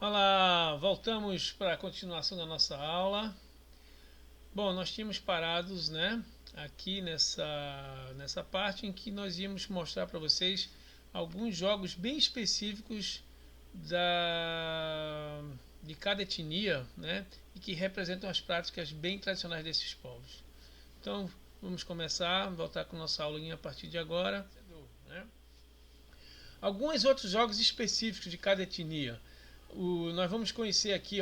Olá, voltamos para a continuação da nossa aula. Bom, nós tínhamos parados, aqui nessa parte em que nós íamos mostrar para vocês alguns jogos bem específicos de cada etnia, e que representam as práticas bem tradicionais desses povos. Então, vamos voltar com nossa aulinha a partir de agora. Alguns outros jogos específicos de cada etnia. Nós vamos conhecer aqui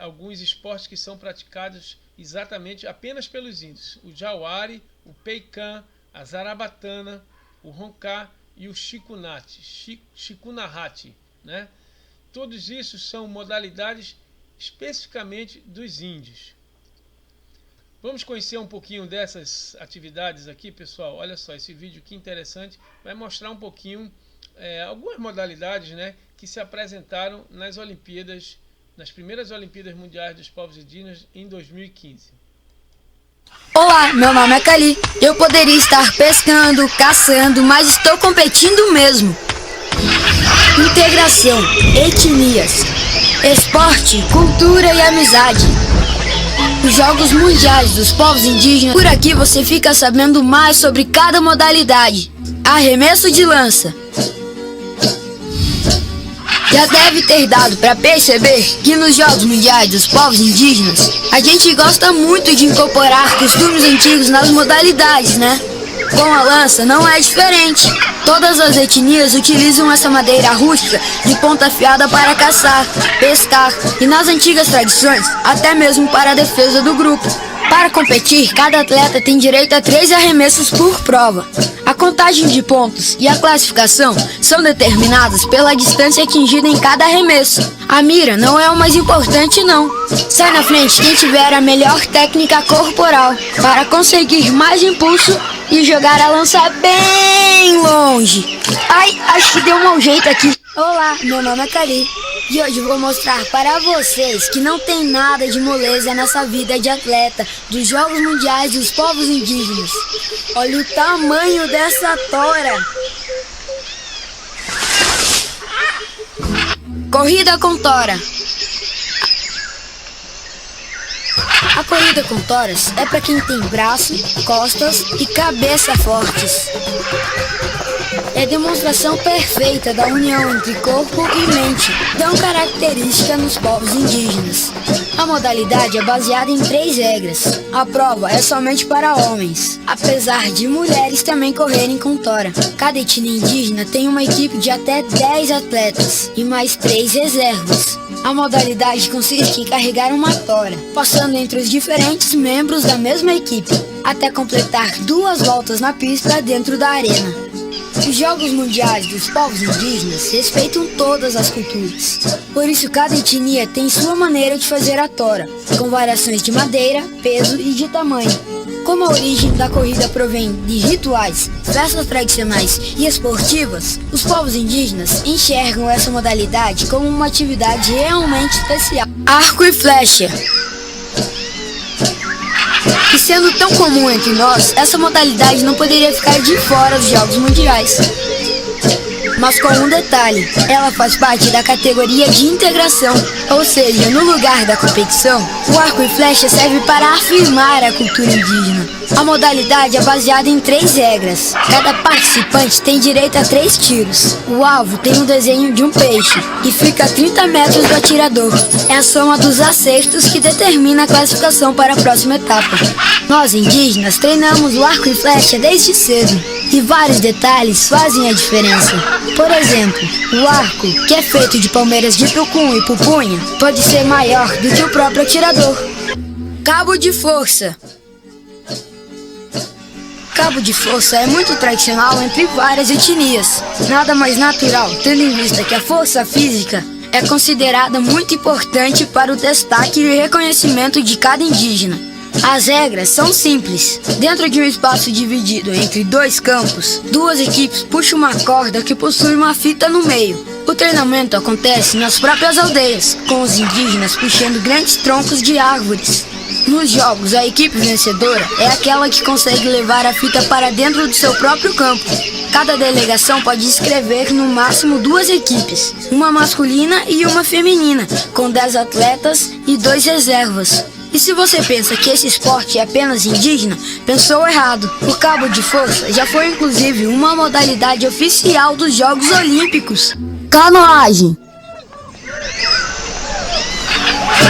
alguns esportes que são praticados exatamente apenas pelos índios. O Jauari, o Peikan, a Zarabatana, o Ronká e o Chikunahati. Todos isso são modalidades especificamente dos índios. Vamos conhecer um pouquinho dessas atividades aqui, pessoal. Olha só, esse vídeo que interessante vai mostrar um pouquinho algumas modalidades que se apresentaram nas Olimpíadas, nas primeiras Olimpíadas Mundiais dos Povos Indígenas em 2015. Olá, meu nome é Kali. Eu poderia estar pescando, caçando, mas estou competindo mesmo. Integração, etnias, esporte, cultura e amizade. Os Jogos Mundiais dos Povos Indígenas. Por aqui você fica sabendo mais sobre cada modalidade. Arremesso de lança. Já deve ter dado para perceber que nos Jogos Mundiais dos Povos Indígenas a gente gosta muito de incorporar costumes antigos nas modalidades, Com a lança não é diferente. Todas as etnias utilizam essa madeira rústica de ponta afiada para caçar, pescar e, nas antigas tradições, até mesmo para a defesa do grupo. Para competir, cada atleta tem direito a 3 arremessos por prova. A contagem de pontos e a classificação são determinadas pela distância atingida em cada arremesso. A mira não é o mais importante, não. Sai na frente quem tiver a melhor técnica corporal para conseguir mais impulso e jogar a lança bem longe. Ai, acho que deu um mau jeito aqui. Olá, meu nome é Kali e hoje vou mostrar para vocês que não tem nada de moleza nessa vida de atleta dos Jogos Mundiais dos Povos Indígenas. Olha o tamanho dessa tora. Corrida com tora. A corrida com toras é para quem tem braço, costas e cabeça fortes. É demonstração perfeita da união entre corpo e mente, tão característica nos povos indígenas. A modalidade é baseada em 3 regras. A prova é somente para homens, apesar de mulheres também correrem com tora. Cada etnia indígena tem uma equipe de até 10 atletas e mais 3 reservas. A modalidade consiste em carregar uma tora, passando entre os diferentes membros da mesma equipe, até completar 2 voltas na pista dentro da arena. Os Jogos Mundiais dos Povos Indígenas respeitam todas as culturas. Por isso, cada etnia tem sua maneira de fazer a tora, com variações de madeira, peso e de tamanho. Como a origem da corrida provém de rituais, festas tradicionais e esportivas, os povos indígenas enxergam essa modalidade como uma atividade realmente especial. Arco e flecha. E sendo tão comum entre nós, essa modalidade não poderia ficar de fora dos Jogos Mundiais. Mas com um detalhe, ela faz parte da categoria de integração, ou seja, no lugar da competição, o arco e flecha serve para afirmar a cultura indígena. A modalidade é baseada em 3 regras. Cada participante tem direito a 3 tiros. O alvo tem um desenho de um peixe e fica a 30 metros do atirador. É a soma dos acertos que determina a classificação para a próxima etapa. Nós, indígenas, treinamos o arco e flecha desde cedo. E vários detalhes fazem a diferença. Por exemplo, o arco, que é feito de palmeiras de tucum e pupunha, pode ser maior do que o próprio atirador. Cabo de força. Cabo de força é muito tradicional entre várias etnias. Nada mais natural, tendo em vista que a força física é considerada muito importante para o destaque e reconhecimento de cada indígena. As regras são simples. Dentro de um espaço dividido entre 2 campos, 2 equipes puxam uma corda que possui uma fita no meio. O treinamento acontece nas próprias aldeias, com os indígenas puxando grandes troncos de árvores. Nos jogos, a equipe vencedora é aquela que consegue levar a fita para dentro do seu próprio campo. Cada delegação pode inscrever no máximo 2 equipes, uma masculina e uma feminina, com 10 atletas e 2 reservas. E se você pensa que esse esporte é apenas indígena, pensou errado. O cabo de força já foi inclusive uma modalidade oficial dos Jogos Olímpicos. Canoagem.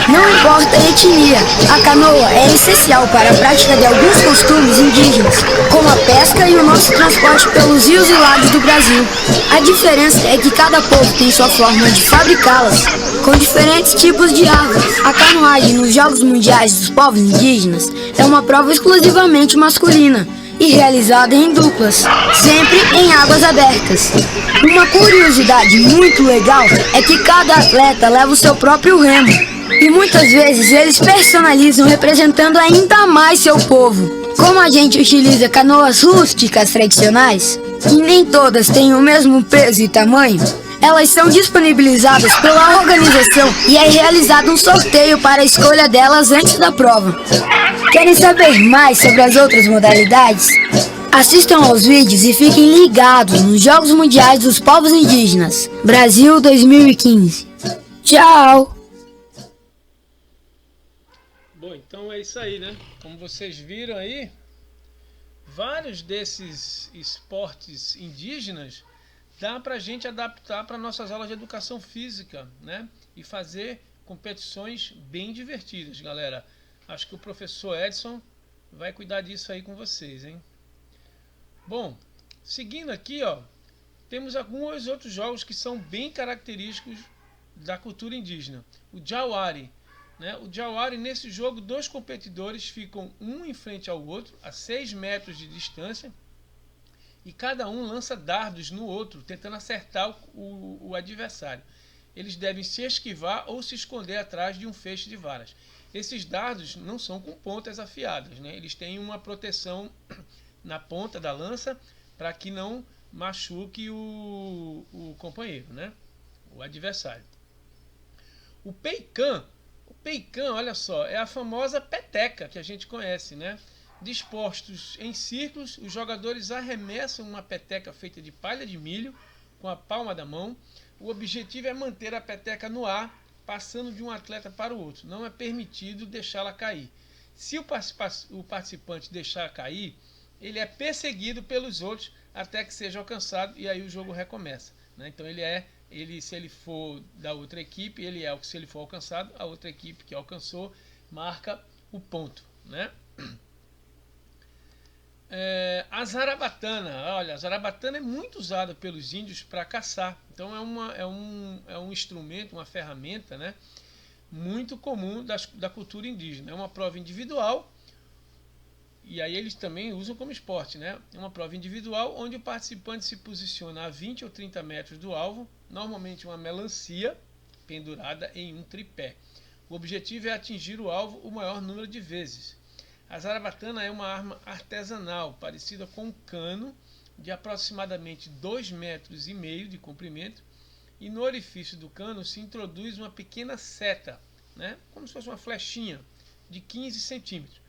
Não importa a etnia, a canoa é essencial para a prática de alguns costumes indígenas, como a pesca e o nosso transporte pelos rios e lagos do Brasil. A diferença é que cada povo tem sua forma de fabricá-las, com diferentes tipos de árvores. A canoagem nos Jogos Mundiais dos Povos Indígenas é uma prova exclusivamente masculina e realizada em duplas, sempre em águas abertas. Uma curiosidade muito legal é que cada atleta leva o seu próprio remo. E muitas vezes eles personalizam representando ainda mais seu povo. Como a gente utiliza canoas rústicas tradicionais, e nem todas têm o mesmo peso e tamanho, elas são disponibilizadas pela organização e é realizado um sorteio para a escolha delas antes da prova. Querem saber mais sobre as outras modalidades? Assistam aos vídeos e fiquem ligados nos Jogos Mundiais dos Povos Indígenas, Brasil 2015. Tchau! Bom, então é isso aí, né? Como vocês viram aí, vários desses esportes indígenas dá pra gente adaptar para nossas aulas de educação física, né? E fazer competições bem divertidas, galera. Acho que o professor Edson vai cuidar disso aí com vocês, hein? Bom, seguindo aqui, ó, temos alguns outros jogos que são bem característicos da cultura indígena. O Jauari. O Jauari, nesse jogo, 2 competidores ficam um em frente ao outro, a 6 metros de distância, e cada um lança dardos no outro, tentando acertar o adversário. Eles devem se esquivar ou se esconder atrás de um feixe de varas. Esses dardos não são com pontas afiadas, né? Eles têm uma proteção na ponta da lança para que não machuque o companheiro, né? O adversário. O Peikan, olha só, é a famosa peteca que a gente conhece, né? Dispostos em círculos, os jogadores arremessam uma peteca feita de palha de milho com a palma da mão. O objetivo é manter a peteca no ar, passando de um atleta para o outro. Não é permitido deixá-la cair. Se o participante deixar cair, ele é perseguido pelos outros até que seja alcançado e aí o jogo recomeça, né? Então se ele for da outra equipe, se ele for alcançado, a outra equipe que alcançou marca o ponto, né? A zarabatana, olha, a zarabatana é muito usada pelos índios para caçar. Então é um instrumento, uma ferramenta, né, muito comum da cultura indígena. É uma prova individual e aí eles também usam como esporte, né? É uma prova individual onde o participante se posiciona a 20 ou 30 metros do alvo, normalmente uma melancia pendurada em um tripé. O objetivo é atingir o alvo o maior número de vezes. A zarabatana é uma arma artesanal, parecida com um cano de aproximadamente 2,5 metros de comprimento, e no orifício do cano se introduz uma pequena seta, né, como se fosse uma flechinha de 15 centímetros.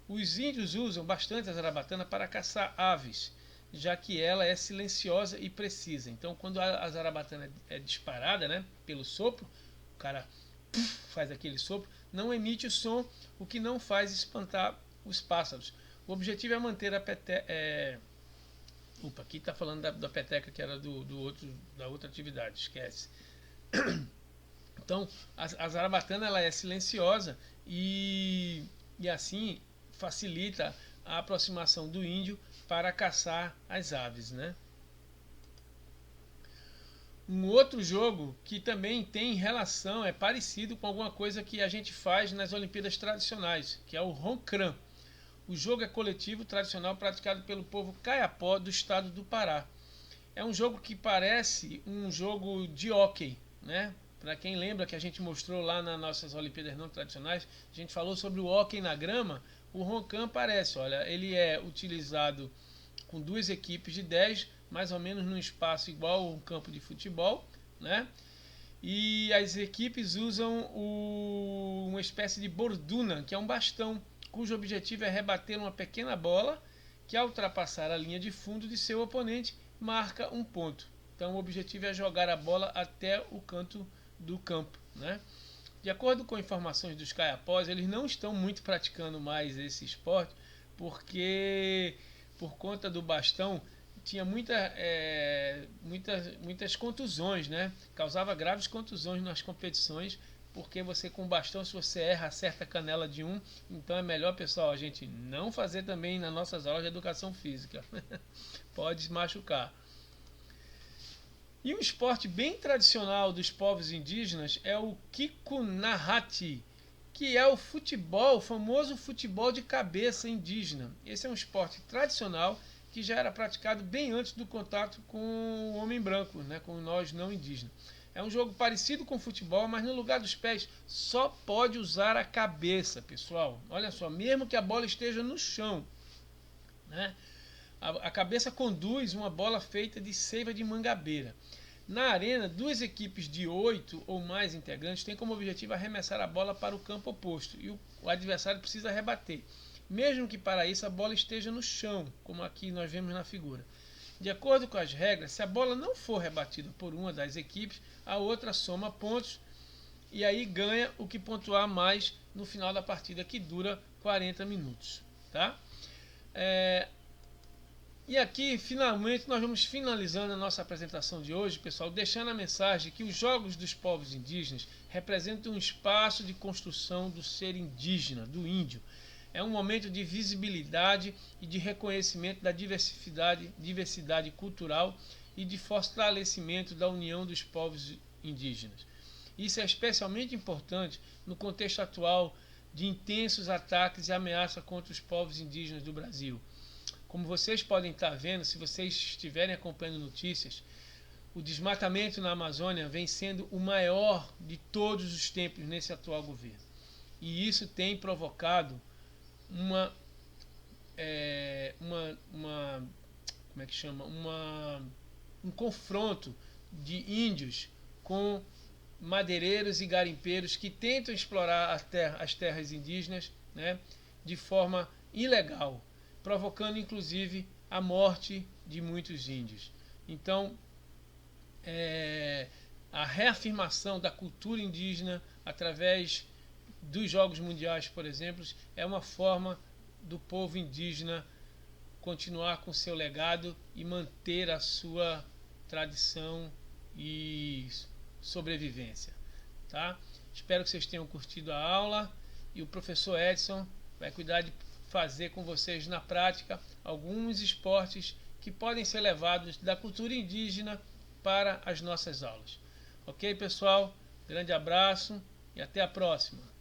Os índios usam bastante a zarabatana para caçar aves, já que ela é silenciosa e precisa. Então, quando a zarabatana é disparada, né, pelo sopro, o cara faz aquele sopro, não emite o som, o que não faz espantar os pássaros. O objetivo é manter a peteca. Aqui está falando da peteca que era da outra atividade, esquece. Então, a zarabatana ela é silenciosa e assim facilita a aproximação do índio para caçar as aves, né? Um outro jogo que também tem relação, é parecido com alguma coisa que a gente faz nas Olimpíadas tradicionais, que é o Roncran. O jogo é coletivo tradicional praticado pelo povo Kayapó do estado do Pará. É um jogo que parece um jogo de hóquei, né? Para quem lembra que a gente mostrou lá nas nossas Olimpíadas não tradicionais, a gente falou sobre o hóquei na grama. O Roncran parece, olha, ele é utilizado com 2 equipes de 10, mais ou menos num espaço igual a um campo de futebol, né? E as equipes usam uma espécie de borduna, que é um bastão, cujo objetivo é rebater uma pequena bola que, ao ultrapassar a linha de fundo de seu oponente, marca um ponto. Então o objetivo é jogar a bola até o canto do campo, né? De acordo com informações dos caiapós, eles não estão muito praticando mais esse esporte, porque por conta do bastão tinha muitas contusões, né? Causava graves contusões nas competições, porque você com bastão, se você erra, acerta a canela de um. Então é melhor, pessoal, a gente não fazer também nas nossas aulas de educação física. Pode machucar. E um esporte bem tradicional dos povos indígenas é o Kikunahati, que é o futebol, o famoso futebol de cabeça indígena. Esse é um esporte tradicional que já era praticado bem antes do contato com o homem branco, né, com nós não indígenas. É um jogo parecido com futebol, mas no lugar dos pés só pode usar a cabeça, pessoal. Olha só, mesmo que a bola esteja no chão, né? A cabeça conduz uma bola feita de seiva de mangabeira. Na arena, duas equipes de 8 ou mais integrantes têm como objetivo arremessar a bola para o campo oposto e o adversário precisa rebater, mesmo que para isso a bola esteja no chão, como aqui nós vemos na figura. De acordo com as regras, se a bola não for rebatida por uma das equipes, a outra soma pontos e aí ganha o que pontuar mais no final da partida, que dura 40 minutos. Tá? E aqui, finalmente, nós vamos finalizando a nossa apresentação de hoje, pessoal, deixando a mensagem que os Jogos dos Povos Indígenas representam um espaço de construção do ser indígena, do índio. É um momento de visibilidade e de reconhecimento da diversidade cultural e de fortalecimento da união dos povos indígenas. Isso é especialmente importante no contexto atual de intensos ataques e ameaças contra os povos indígenas do Brasil. Como vocês podem estar vendo, se vocês estiverem acompanhando notícias, o desmatamento na Amazônia vem sendo o maior de todos os tempos nesse atual governo. E isso tem provocado um confronto de índios com madeireiros e garimpeiros que tentam explorar as terras indígenas, né, de forma ilegal, provocando inclusive a morte de muitos índios. Então, a reafirmação da cultura indígena através dos Jogos Mundiais, por exemplo, é uma forma do povo indígena continuar com seu legado e manter a sua tradição e sobrevivência. Tá? Espero que vocês tenham curtido a aula e o professor Edson vai cuidar de fazer com vocês na prática alguns esportes que podem ser levados da cultura indígena para as nossas aulas. Ok, pessoal? Grande abraço e até a próxima!